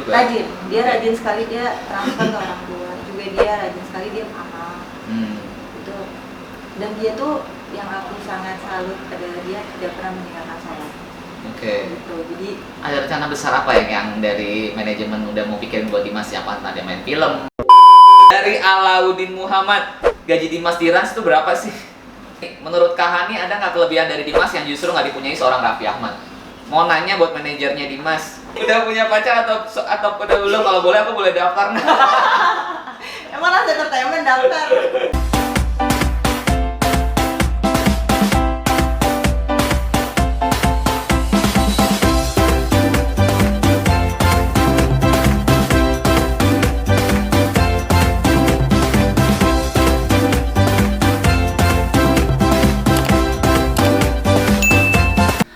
juga. Rajin, dia rajin sekali, dia transfer ke orang tua. Juga dia rajin sekali, dia paham. Gitu. Dan dia tuh yang aku sangat salut pada dia, tidak pernah meninggalkan saya. Oke. Gitu. Jadi Ada rencana besar apa yang dari manajemen udah mau pikirin buat Dimas ya? Apa ada main film? Dari Alauddin Muhammad, gaji Dimas di Rans itu berapa sih? Menurut Kahani ada nggak kelebihan dari Dimas yang justru nggak dipunyai seorang Raffi Ahmad? Mau nanya buat manajernya Dimas, udah punya pacar atau udah belum? Kalau boleh aku boleh daftar. emang ada entertainment daftar.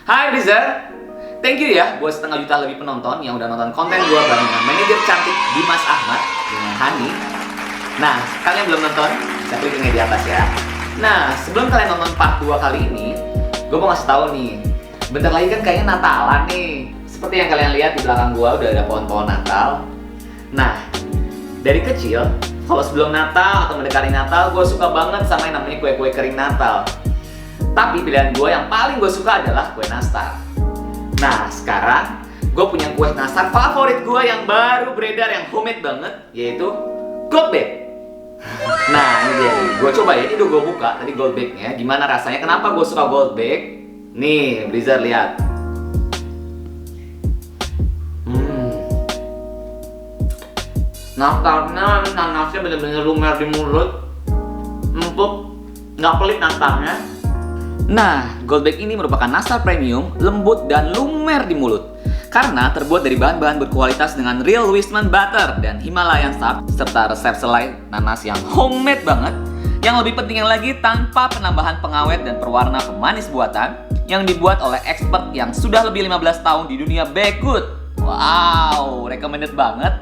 Hai Blizzard, thank you ya buat 1,5 juta lebih penonton yang udah nonton konten gue bareng dengan manajer cantik Dimas Ahmad dengan Hani. Nah, kalian yang belum nonton, bisa klik link di atas ya. Nah, sebelum kalian nonton part 2 kali ini, gue mau ngasih tahu nih, bentar lagi kan kayaknya Natalan nih. Seperti yang kalian lihat di belakang gue udah ada pohon-pohon Natal. Nah, dari kecil, kalau sebelum Natal atau mendekati Natal, gue suka banget sama yang namanya kue-kue kering Natal. Tapi pilihan gue yang paling gue suka adalah kue nastar. Nah, sekarang gue punya kue nastar favorit gue yang baru beredar, yang homemade banget, yaitu Gold Bake. Nah, ini dia nih. Gue coba ya, ini udah gue buka tadi Gold Bake-nya. Gimana rasanya? Kenapa gue suka Gold Bake? Nih, Blizzard lihat. Nastarnya, nanasnya bener-bener lumer di mulut, empuk, nggak pelit nastarnya. Nah, Gold Bake ini merupakan nastar premium, lembut dan lumer di mulut karena terbuat dari bahan-bahan berkualitas dengan real Wisman butter dan Himalayan salt serta resep selai nanas yang homemade banget. Yang lebih pentingnya lagi, tanpa penambahan pengawet dan perwarna pemanis buatan yang dibuat oleh expert yang sudah lebih 15 tahun di dunia baked. Wow, recommended banget.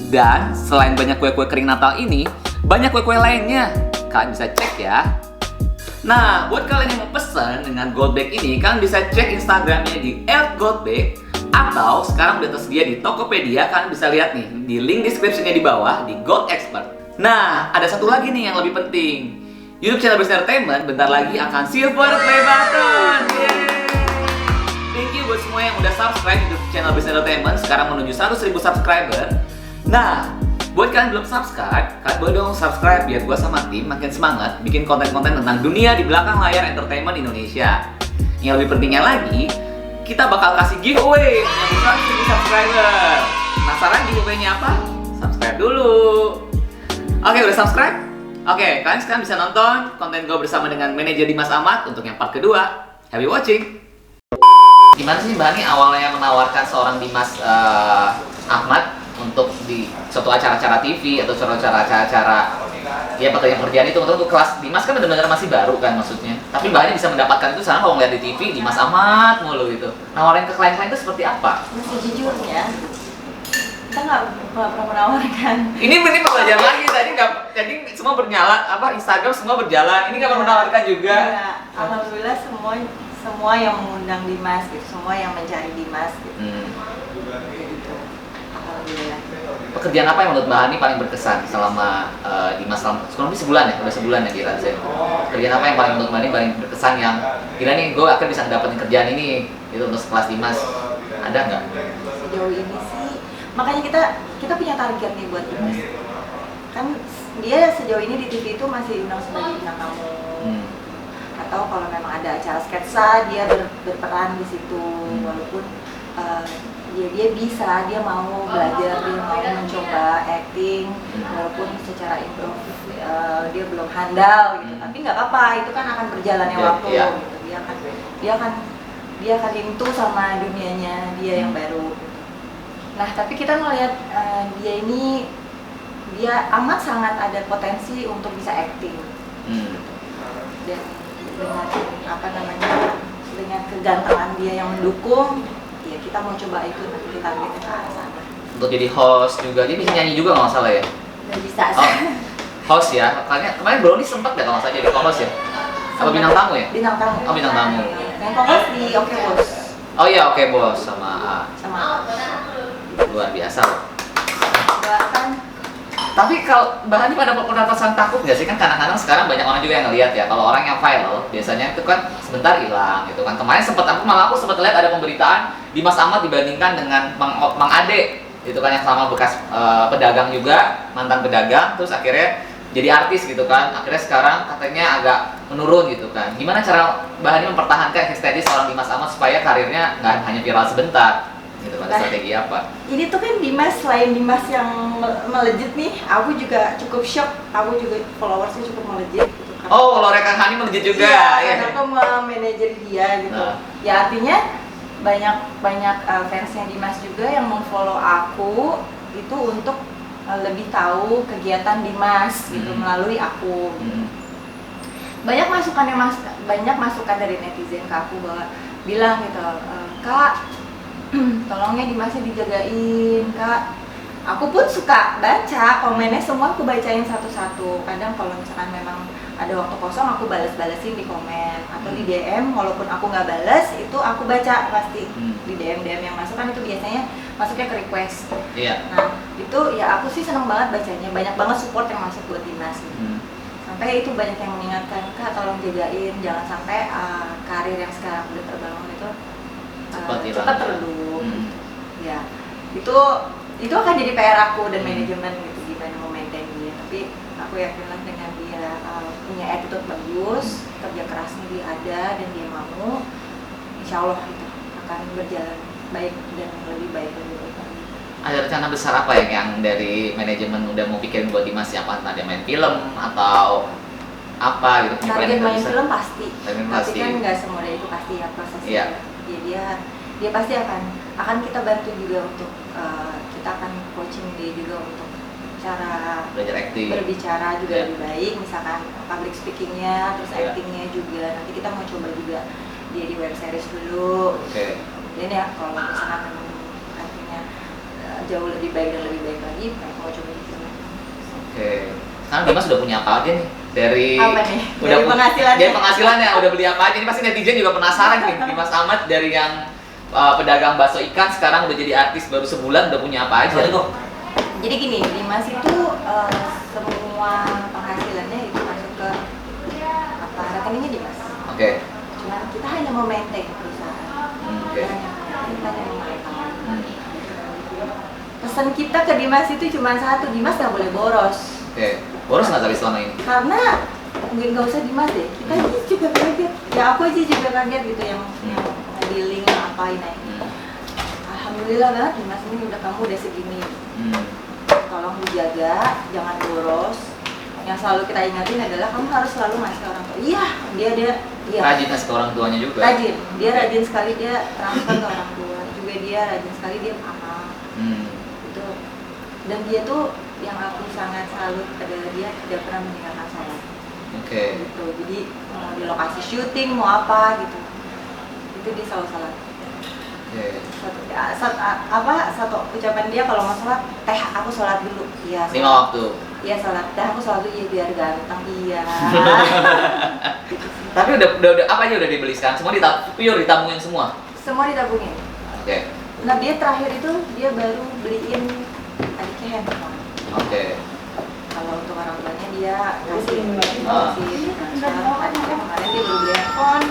Dan selain banyak kue-kue kering Natal ini, banyak kue-kue lainnya. Kalian bisa cek ya. Nah, buat kalian yang mau pesan dengan Gold Bake ini, kalian bisa cek Instagramnya di @goldbake atau sekarang udah tersedia di Tokopedia. Kalian bisa lihat nih di link description-nya di bawah di Gold Expert. Nah, ada satu lagi nih yang lebih penting. YouTube channel Blizzard Entertainment bentar lagi akan silver play button. Yeay! Thank you buat semua yang udah subscribe YouTube channel Blizzard Entertainment. Sekarang menuju 100.000 subscriber. Nah, buat kalian belum subscribe, kalian boleh dong subscribe biar gue sama tim makin semangat bikin konten-konten tentang dunia di belakang layar entertainment Indonesia. Yang lebih pentingnya lagi, kita bakal kasih giveaway yang bisa 100.000 subscriber. Penasaran giveaway-nya apa? Subscribe dulu. Oke, udah subscribe? Oke, kalian sekarang bisa nonton konten gue bersama dengan manajer Dimas Ahmad untuk yang part kedua. Happy watching! Gimana sih Mbak Ani awalnya menawarkan seorang Dimas Ahmad untuk di suatu acara-acara TV atau acara-acara ya pekerjaan itu untuk kelas Dimas kan benar-benar masih baru kan maksudnya, tapi Mbak Ani bisa mendapatkan itu sekarang kalau ngeliat di TV Dimas Ahmad mulu gitu. Nawarin ke klien-klien itu seperti apa? Sejujurnya kita nggak pernah menawarkan. Ini pelajaran lagi tadi semua bernyala, apa Instagram semua berjalan, ini nggak pernah menawarkan juga. Ya, alhamdulillah semua yang mengundang Dimas gitu, semua yang mencari Dimas gitu. Gitu. Alhamdulillah. Pekerjaan apa yang menurut Mbak Ani paling berkesan selama Dimas kurang lebih sebulan ya? Udah sebulan ya kira saya. Pekerjaan apa yang paling menurut Mbak Ani paling berkesan yang kira nih gue akan bisa dapetin kerjaan ini itu untuk kelas Dimas? Ada nggak? Sejauh ini sih, makanya kita punya target nih buat Dimas. Kan dia sejauh ini di TV itu masih undang sebagai bintang tamu. Atau kalau memang ada acara sketsa dia berperan di situ, walaupun dia bisa, dia mau belajar, dia mau mencoba acting walaupun secara improv dia belum handal gitu, tapi nggak apa-apa, itu kan akan berjalannya waktu gitu. Dia akan into sama dunianya dia yang baru. Nah, tapi kita ngelihat dia amat sangat ada potensi untuk bisa acting. Dan dengan kegantengan dia yang mendukung, ya kita mau coba itu, nanti kita targetnya ke arah sana. Untuk jadi host juga, dia bisa nyanyi juga kalau nggak salah ya? Nggak bisa. Host ya, makanya kemarin Brownie sempat nggak kalau nggak salah jadi co-host ya? Apa bintang tamu ya? Bintang tamu. Oh, bintang tamu. Yang co-host di Oke Bos. Oh iya, Oke Bos sama Luar biasa loh. Bahkan Tapi kalau bahannya pada perasaan takut nggak sih? Kan kadang-kadang sekarang banyak orang juga yang ngelihat ya, kalau orang yang viral biasanya itu kan sebentar hilang gitu kan. Kemarin aku sempat lihat ada pemberitaan Dimas Ahmad dibandingkan dengan Mang Ade gitu kan, yang sama bekas pedagang juga, mantan pedagang, terus akhirnya jadi artis gitu kan. Akhirnya sekarang katanya agak menurun gitu kan. Gimana cara bahannya mempertahankan eksistensi seorang Dimas Ahmad supaya karirnya nggak hanya viral sebentar? Gitu kan, strategi apa? ini tuh kan Dimas, selain Dimas yang melejit nih, aku juga cukup shock. Aku juga followersnya cukup melejit gitu kan. Oh, kalau Rekan Hani melejit juga. Iya, karena aku memanajeri dia gitu. Nah. Ya artinya banyak fansnya Dimas juga yang memfollow aku itu untuk lebih tahu kegiatan Dimas gitu melalui aku. Banyak masukan dari netizen ke aku bahwa bilang gitu, Kak, tolongnya Dimasnya dijagain, Kak. Aku pun suka baca komennya, semua aku bacain satu-satu. Kadang kalau misalkan memang ada waktu kosong, aku balas-balasin di komen atau di DM. Walaupun aku nggak balas, itu aku baca pasti di DM yang masuk kan, itu biasanya masuknya ke request. Iya. Nah itu ya aku sih seneng banget bacanya, banyak banget support yang masuk buat Dimas. Sampai itu banyak yang mengingatkan, Kak tolong jagain, jangan sampai karir yang sekarang udah terbangun itu cepat redup. Ya itu akan jadi PR aku dan manajemen gitu, gimana memaintain dia. Tapi aku yakinlah dengan dia punya attitude bagus, kerja kerasnya dia ada dan dia mau, insya Allah itu akan berjalan baik dan lebih baik lagi. Ada rencana besar apa yang dari manajemen udah mau pikirin buat Dimas? Apa ada main film atau apa gitu? Target main film pasti, tapi kan nggak semudah itu pasti ya prosesnya. Dia pasti akan kita bantu juga untuk kita akan coaching dia juga untuk cara belajar acting, berbicara juga lebih baik, misalkan public speakingnya, terus actingnya juga. Nanti kita mau coba juga dia di web series dulu. Dan ya kalau misalkan memang artinya jauh lebih baik dan lebih baik lagi, mau coba di film. Sekarang Dimas udah punya apa aja nih? Dari penghasilannya. Dari penghasilannya udah beli apa aja? Ini pasti netizen juga penasaran nih. Dimas Ahmad dari yang pedagang bakso ikan sekarang udah jadi artis baru sebulan, udah punya apa aja? Jadi gini, Dimas itu semua penghasilannya itu masuk ke rekeningnya Dimas. Cuman kita hanya memaintain perusahaan. Kita hanya memaintain. Pesan kita ke Dimas itu cuma satu, Dimas nggak boleh boros. Boros nggak tapi selama ini? Karena mungkin nggak usah Dimas deh, kita aja juga kaget. Ya aku aja juga kaget gitu yang dealing apa ini. Alhamdulillah banget Dimas, ini kamu udah segini. Tolong dijaga, jangan boros. Yang selalu kita ingatin adalah kamu harus selalu ngasih orang tua. Iya. Rajin ngasih ke orang tuanya juga. Rajin, dia rajin sekali dia transfer ke orang tua. Juga dia rajin sekali dia amal. Itu. Dan dia tuh yang aku sangat salut pada dia, tidak pernah meninggalkan saya. Gitu. Jadi mau di lokasi syuting mau apa gitu, itu dia selalu salat. Satu ucapan dia kalau mau sholat, teh aku sholat dulu. Iya. 5 waktu. Iya sholat, teh aku sholat dulu, iya biar ganteng. Iya. Tapi udah apa aja udah dibeli sekarang? Semua ditabungin semua. Semua ditabungin. Nah dia terakhir itu dia baru beliin adiknya handphone. Kalau untuk orang tuanya dia kasih kemarin dia baru beli handphone,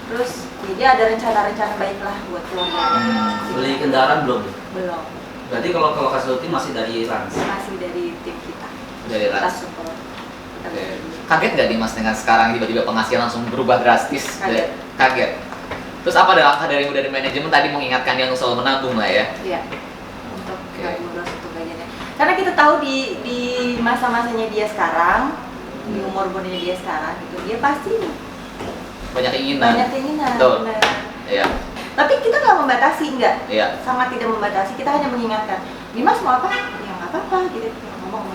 terus dia ada rencana baik lah buat keluarganya. Beli kendaraan belum? Belum. Berarti kalau ke lokasi syuting masih dari Rans? Masih dari tim kita. Dari Rans. Kita support. Kaget nggak Dimas dengan sekarang tiba-tiba penghasilan langsung berubah drastis? Kaget. Terus apa ada langkah dari manajemen tadi mengingatkan dia untuk selalu menabung lah ya? Iya. Untuk boros itu gajinya. Karena kita tahu di masa-masanya dia sekarang, di umurnya dia sekarang gitu, dia pasti banyak keinginan. Betul. Iya. Tapi kita nggak membatasi, sangat tidak membatasi. Kita hanya mengingatkan, Dimas mau apa? Ya nggak apa-apa, gitu. Ngomong.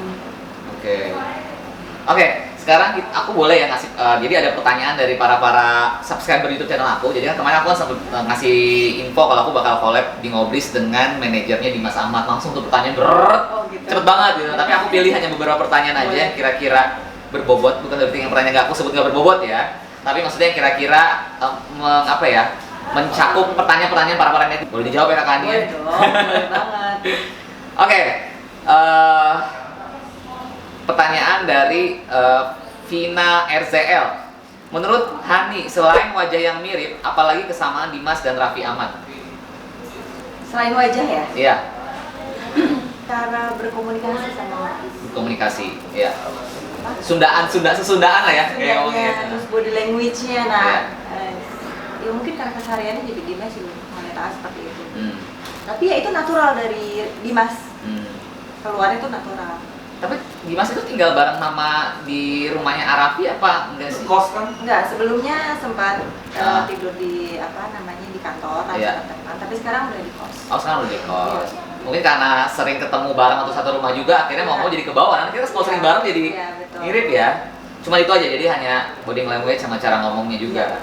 Oke, sekarang aku boleh ya ngasih. Jadi ada pertanyaan dari para subscriber YouTube channel aku. Jadi kan kemarin aku sempat ngasih info kalau aku bakal collab di Ngobris dengan manajernya Dimas Ahmad. Langsung tuh pertanyaan cepet banget gitu. Tapi aku pilih hanya beberapa pertanyaan aja yang kira-kira berbobot. Bukan berarti yang pertanyaan aku sebut nggak berbobot ya. Tapi maksudnya yang kira-kira mencakup pertanyaan-pertanyaan para netizen. Boleh dijawab ya Kak Ania? Boleh dong, boleh banget. Oke, pertanyaan dari Vina RZL. Menurut Hani, selain wajah yang mirip, apalagi kesamaan Dimas dan Raffi Ahmad? Selain wajah ya, Iya, cara berkomunikasi sama komunikasi. Iya. Sesundaan lah ya, kayak ngomongnya. terus body language-nya, nah, Iya. ya mungkin karena kesehariannya jadi Dimas sih wanita seperti itu. Hmm. Tapi ya itu natural dari Dimas, Hmm. keluarnya itu natural. Tapi Dimas itu tinggal bareng mama di rumahnya Arafi apa enggak sih? Kos kan? Enggak, sebelumnya sempat Ah. tidur di di kantor atau Iya. teman, tapi sekarang udah di kos. Oh, sekarang udah di kos. Mungkin karena sering ketemu bareng atau satu rumah juga, akhirnya mau jadi ke bawah. Nanti kita kalau sering bareng jadi Iya, betul. mirip ya. Cuma itu aja, jadi hanya body language sama cara ngomongnya juga. Iya.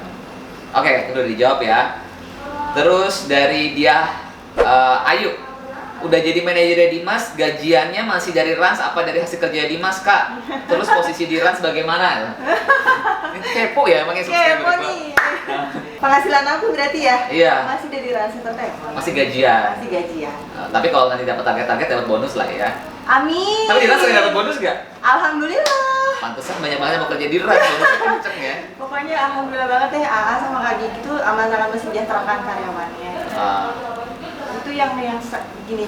Oke, itu udah dijawab ya. Terus dari dia Ayu, udah jadi manajernya Dimas, gajiannya masih dari Rans apa dari hasil kerja Dimas, Kak? Terus posisi di Rans bagaimana? Ini kepo ya emangnya subscriber Kepo gua. nih. Penghasilan aku berarti ya? Iya. Masih dari Rans Entertainment. Masih gajian. Masih gajian. Tapi kalau nanti dapat target-target dapat bonus lah ya. Amin. Tapi di Rans sering dapat bonus gak? Alhamdulillah. Pantesan banyak banget yang mau kerja di Rans, bonusnya kenceng ya. Pokoknya alhamdulillah banget deh, AA sama Kak Gigi itu aman-aman mensejahterakan karyawannya. Ah, Itu yang gini,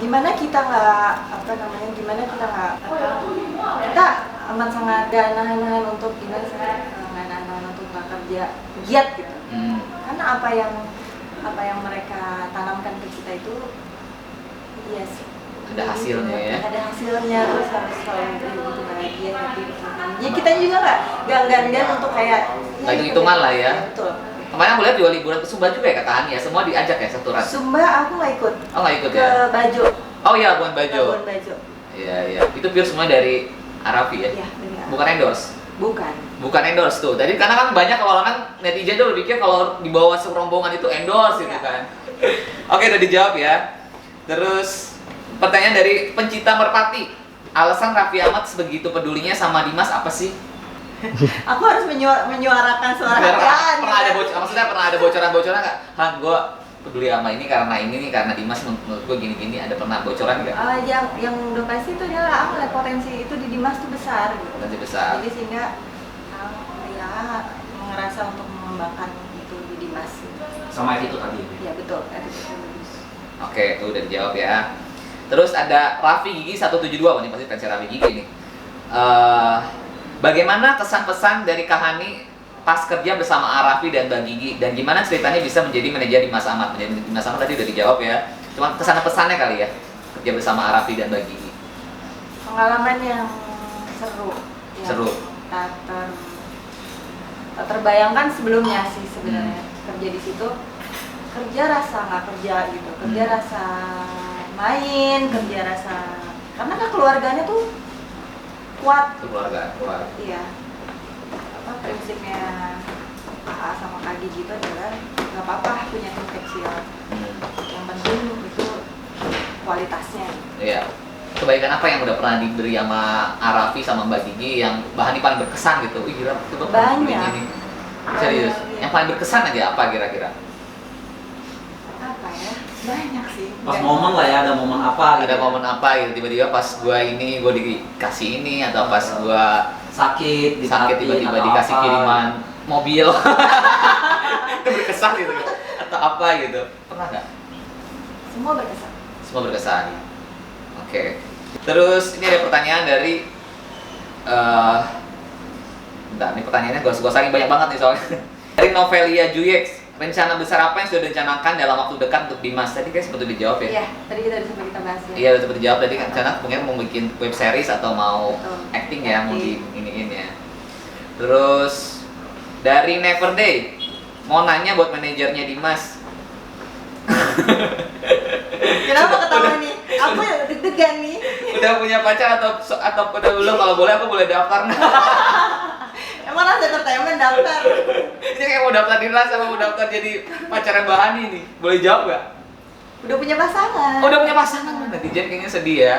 gimana kita nggak gimana kita nggak kita amat sangat gak nahan-nahan untuk gimana sih, nggak nahan-nahan untuk nggak kerja giat gitu. Karena apa yang mereka tanamkan ke kita itu, iya sih. Ada hasilnya ya. Ada hasilnya, terus harus selalu gitu bahagia, happy. Ya kita juga nggak enggan untuk kayak Nggak hitung-hitungan lah ya. Betul. Kemarin aku lihat juga liburan ke Sumba juga ya Kak Hani ya, semua diajak ya satu Rans. Sumba aku nggak ikut. Oh nggak ikut Ke ya? Bajo. Oh iya, Labuan Bajo. Labuan Bajo. Iya iya, itu pure semua dari Arafi ya? Iya, benar. Bukan endorse? Bukan. Bukan endorse tuh. Tadi karena kan banyak orang netizen tuh pikir kalau dibawa serombongan itu endorse gitu kan. Oke, udah dijawab ya. Terus pertanyaan dari pencinta merpati. Alasan Raffi Ahmad sebegitu pedulinya sama Dimas apa sih? Aku harus menyuarakan suara Pernah ada maksudnya pernah ada bocoran-bocoran nggak? Han, gue peduli sama ini nih karena Dimas menurut gue gini-gini, ada pernah bocoran nggak? Yang udah pasti itu adalah aku lihat potensi itu di Dimas tuh besar gitu. Potensi besar. Jadi sehingga ya ngerasa untuk mengembangkan itu di Dimas. Sama itu tadi. Ya betul, attitude bagus. Oke, itu udah dijawab ya. Terus ada Raffi Gigi 172, ini pasti fans Raffi Gigi nih. Bagaimana kesan pesan dari Kak Hani pas kerja bersama Arafi dan Mbak Gigi, dan gimana ceritanya bisa menjadi manajer Dimas Ahmad? Menjadi Dimas Ahmad tadi udah dijawab ya. Cuma kesan pesannya kali ya kerja bersama Arafi dan Mbak Gigi. Pengalaman yang seru. Seru. Tak terbayangkan sebelumnya sih sebenarnya kerja di situ. Kerja rasa nggak kerja gitu. Kerja rasa main, kerja rasa karena kan keluarganya tuh kuat. Itu keluarga, kuat. Iya. Prinsipnya AA sama Kak Gigi itu adalah nggak apa-apa punya tim kecil. Yang penting itu kualitasnya. Iya. Kebaikan apa yang udah pernah diberi sama Arafi sama Mbak Gigi yang bahan paling berkesan gitu? Wih gila, itu Banyak. Ini. Serius. Banyak, Yang paling berkesan aja apa kira-kira? Apa ya? Banyak sih. Pas momen lah ya, ada momen apa gitu. Ada momen apa gitu tiba-tiba pas gua dikasih ini atau pas gua sakit tiba-tiba dikasih kiriman mobil. Itu berkesan gitu atau apa gitu, pernah nggak? Semua berkesan. Semua berkesan. Oke. Terus ini ada pertanyaan dari bentar, ini pertanyaannya gua saking banyak banget nih soalnya. Dari Novelia Juyex, rencana besar apa yang sudah direncanakan dalam waktu dekat untuk Dimas? Tadi kayak sempat dijawab ya? Iya, tadi kita bahas ya. Iya, udah sempat dijawab. Tadi kan rencana mungkin mau bikin web series atau mau Betul. acting ya, mau Acting. iniin ya. Terus dari Neverday, mau nanya buat manajernya Dimas. Kenapa ketawa nih? Aku yang deg-degan nih. Udah punya pacar atau udah belum? Kalau boleh aku boleh daftar. Emang Rans Entertainment daftar? Ini kayak mau daftar di Ras sama mau daftar jadi pacarnya Mbak Hani nih. Boleh jawab nggak? Udah punya pasangan. Oh, udah punya pasangan. Netizen kayaknya sedih ya.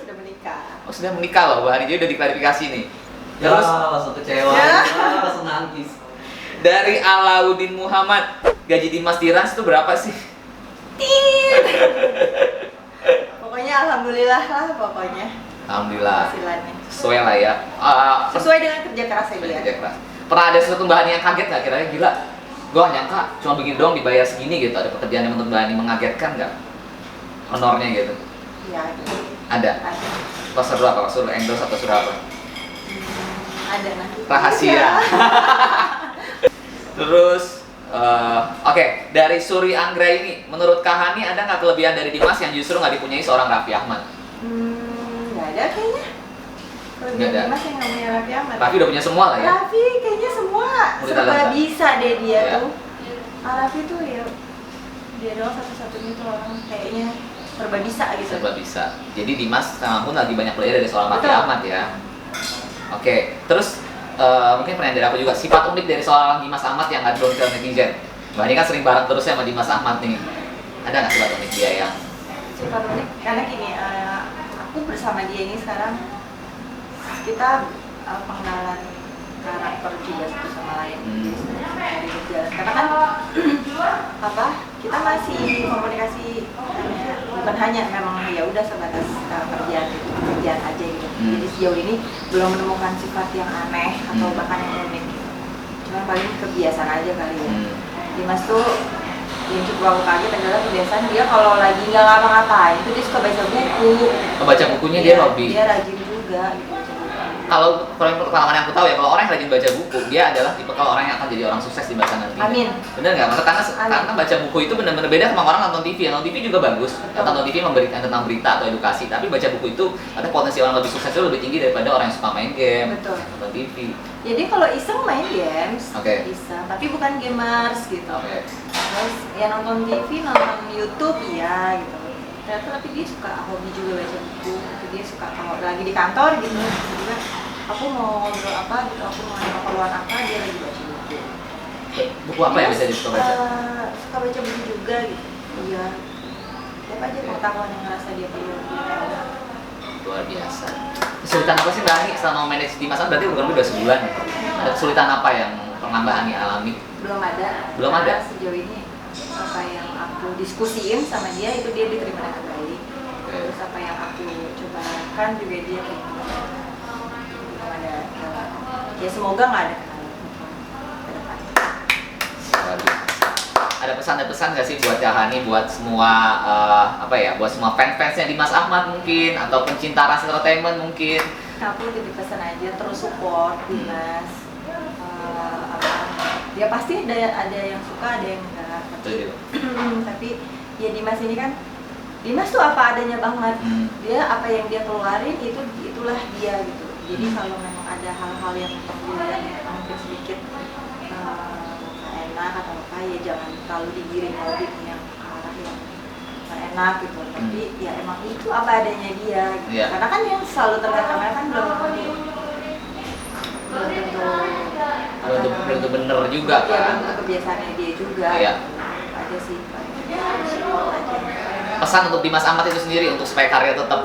Sudah menikah. Oh, sudah menikah loh Mbak Hani, jadi udah diklarifikasi nih. Ya, Terus langsung kecewa, Ya. langsung nangis. dari Alauddin Muhammad, gaji Dimas di Rans itu berapa sih? Tit. alhamdulillah lah pokoknya Alhamdulillah. hasilannya. Sesuai lah ya. Sesuai dengan kerja kerasnya dia. Kerja keras. Pernah ada sesuatu bahan yang kaget nggak kira-kira? Gila, gue nyangka cuma begini doang dibayar segini gitu. Ada pekerjaan yang menurut bahan yang mengagetkan nggak? Honornya gitu. Iya. Ada. Ada. Kau suruh apa? Kau suruh endorse atau suruh apa? Ada nanti. Rahasia. Iya. Terus, oke, dari Suri Anggra ini, menurut Kak Hani ada nggak kelebihan dari Dimas yang justru nggak dipunyai seorang Raffi Ahmad? Nggak ada kayaknya. Kalau Nggak ada. Dimas yang nggak punya Raffi Ahmad. Raffi udah punya semua lah ya. Raffi kayaknya semua serba Multitalenta. bisa deh dia Ya. tuh. Raffi tuh ya dia doang satu-satunya tuh orang kayaknya serba bisa gitu. Serba bisa. Jadi Dimas sekarang pun lagi banyak belajar dari seorang Raffi Betul. Ahmad ya. Oke, terus mungkin pernah dari aku juga sifat unik dari seorang Dimas Ahmad yang nggak drone ke netizen. Mbak ini kan sering bareng terus ya sama Dimas Ahmad nih. Ada nggak sifat unik dia yang Sifat unik karena gini, aku bersama dia ini sekarang kita pengenalan karakter juga satu sama lain. Dari berjalan. Karena kan apa? Kita masih komunikasi bukan hanya memang ya udah sebatas kerjaan gitu, kerjaan aja gitu. Jadi sejauh ini belum menemukan sifat yang aneh atau bahkan yang unik. Cuman paling kebiasaan aja kali ya. Dimas tuh yang cukup aku kaget adalah kebiasaan dia kalau lagi nggak ngapa-ngapain itu dia suka baca buku. membaca bukunya dia hobi? Dia rajin juga gitu baca buku. Kalau pengalaman yang aku tahu ya, kalau orang yang rajin baca buku, dia adalah tipe kalau orang yang akan jadi orang sukses di masa nanti. Amin. Bener nggak? Maksudnya Amin. karena baca buku itu benar-benar beda sama orang nonton TV. Nonton TV juga bagus. Nonton TV memberikan tentang berita atau edukasi. Tapi baca buku itu ada potensi orang lebih sukses itu lebih tinggi daripada orang yang suka main game, Betul. nonton TV. Jadi kalau iseng main games Oke. bisa, tapi bukan gamers gitu. Oke. Terus ya nonton TV, nonton YouTube ya gitu. Ternyata tapi dia suka hobi juga baca buku. Dia suka kalau lagi di kantor gitu, juga aku mau ngobrol apa gitu, aku mau ada keperluan apa, dia lagi baca buku. Buku apa yang bisa dia suka baca? Suka baca buku juga gitu. Iya. Siapa aja pengetahuan yang ngerasa dia perlu tahu. Luar biasa. Kesulitan apa sih Mbak Ani selama manage di masa berarti kurang lebih udah sebulan? Ada kesulitan apa yang pernah Mbak Ani alami? Belum ada. Belum ada? Karena sejauh ini apa yang aku diskusiin sama dia itu dia diterima dengan baik. Terus apa yang aku coba lakukan juga dia terima. Belum ada. Ya semoga nggak ada ke depan. Luar biasa. Ada pesan-pesan nggak sih buat Kak Hani, buat semua buat semua fans-fansnya Dimas Ahmad mungkin, atau pencinta Ras Entertainment mungkin? Aku titip pesan aja terus support Dimas. Ya pasti ada yang suka, ada yang enggak. Tapi ya Dimas ini kan Dimas tuh apa adanya banget. Dia apa yang dia keluarin itulah dia gitu. Jadi kalau memang ada hal-hal yang membuat mungkin sedikit nggak enak atau apa ya jangan terlalu digiring lagi yang ke arah yang nggak enak gitu. Tapi ya emang itu apa adanya dia. Gitu. Yeah. Karena kan yang selalu terlihat kamera kan belum tentu Belum bener juga ya, kan? belum tentu kebiasaannya dia juga. Iya. Gitu. Aja sih paling support aja. Pesan untuk Dimas Ahmad itu sendiri untuk supaya karya tetap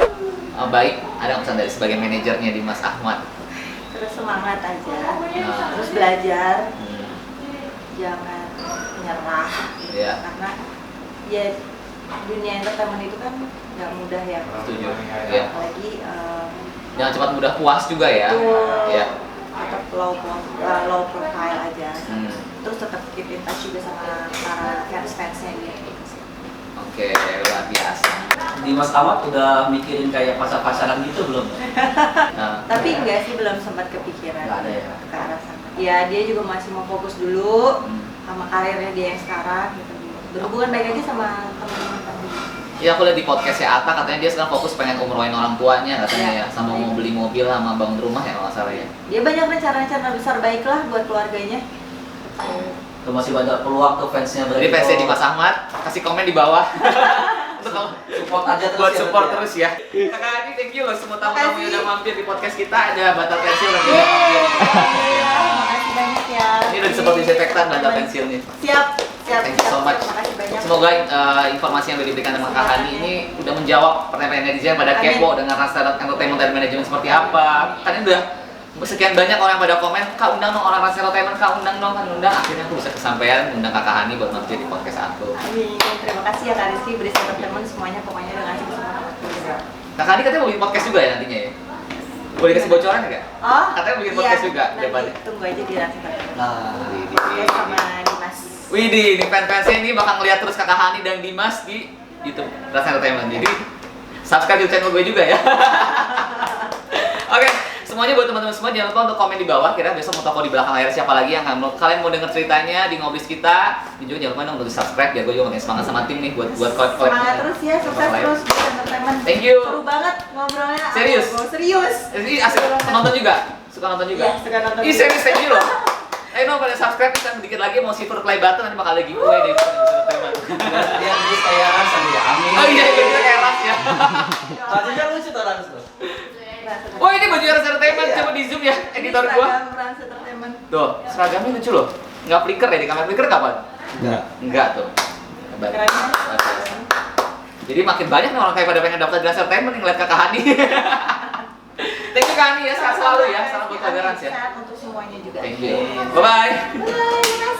baik, ada pesan dari sebagai manajernya Dimas Ahmad? Terus semangat aja, terus belajar, jangan menyerah gitu. Iya. Karena ya dunia entertainment itu kan nggak mudah ya. Setuju. Iya. Apalagi Jangan cepat mudah puas juga ya. itu Iya. tetap low profile aja. Terus tetap keep in touch juga sama para fans-fansnya dia. Oke, luar biasa. Dimas Ahmad udah mikirin kayak pasar-pasaran gitu belum? Nah, Tapi enggak sih, belum sempat kepikiran Nggak ada ya? ke arah sana. Ya dia juga masih mau fokus dulu sama karirnya dia yang sekarang gitu. Berhubungan baik aja sama teman-teman tadi. ya aku lihat di podcastnya Atta katanya dia sekarang fokus pengen umrohin orang tuanya katanya ya, sama mau beli mobil sama bangun rumah ya kalau nggak salah ya. Dia banyak rencana-rencana besar baiklah buat keluarganya. Itu masih banyak peluang ke fansnya berarti. Jadi fansnya Dimas Ahmad kasih komen di bawah. Untuk support aja terus buat ya, support berarti terus ya. Kakak Ani, thank you loh semua tamu-tamu yang udah mampir di podcast kita. Ada Bantal Pensil lagi udah mampir. Makasih banyak ya. Ini udah disebut disinfektan Bantal Pensilnya. Siap. Thank you so much. Makasih banyak. Semoga informasi yang diberikan sama Kak Hani ini udah menjawab pertanyaan netizen pada Amin. kepo dengan rasa entertainment dan manajemen seperti apa. Kan ini udah sekian banyak orang pada komen, Kak undang dong orang rasa entertainment, Kak undang dong, kan undang. Akhirnya aku bisa kesampaian undang Kakak Hani buat mampir di podcast aku. Amin. Terima kasih ya Kak Rizky, Beris Entertainment semuanya pokoknya udah ngasih kesempatan aku. Kakak Hani katanya mau bikin podcast juga ya nantinya ya? Boleh kasih bocoran nggak? Oh, Katanya bikin podcast juga nanti depannya. tunggu aja di Rans Entertainment. Nah, Ya, sama Dimas. Widih, ini fans-fansnya ini bakal ngeliat terus Kakak Hani dan Dimas di YouTube Rans Entertainment. Jadi subscribe YouTube channel gue juga ya. Oke, semuanya buat teman-teman semua jangan lupa untuk komen di bawah. Kira besok mau toko di belakang layar siapa lagi yang kalian mau denger ceritanya di Ngobis kita. Dan juga jangan lupa dong untuk subscribe biar gue juga makin semangat sama tim nih buat collab. Semangat terus ya, sukses terus di Entertainment. Thank you. Seru banget ngobrolnya. Serius? Serius. Ini asik nonton juga. Suka nonton juga. Iya, suka nonton Ih, juga. serius thank you loh. Ayo dong pada subscribe kita dikit lagi mau silver play button nanti bakal ada giveaway deh. Biar terus kayak Rans ya. Amin. Oh iya, kita kayak Ras ya. Bajunya lucu tuh Rans tuh. Oh ini baju Rans Entertainment, Iya. coba di zoom ya editor gua. Seragam Rans Entertainment. Tuh, seragamnya lucu loh. Nggak flicker ya di kamera flicker kapan? Enggak tuh. Hebat. Keren kan? Luar biasa. Jadi makin banyak nih orang kayak pada pengen daftar di Rans Entertainment nih ngeliat Kakak Hani. Thank you Kak Hani ya, sehat selalu ya. Salam buat Kak Rans ya. Sehat untuk semuanya juga. Thank you. Bye bye. Bye.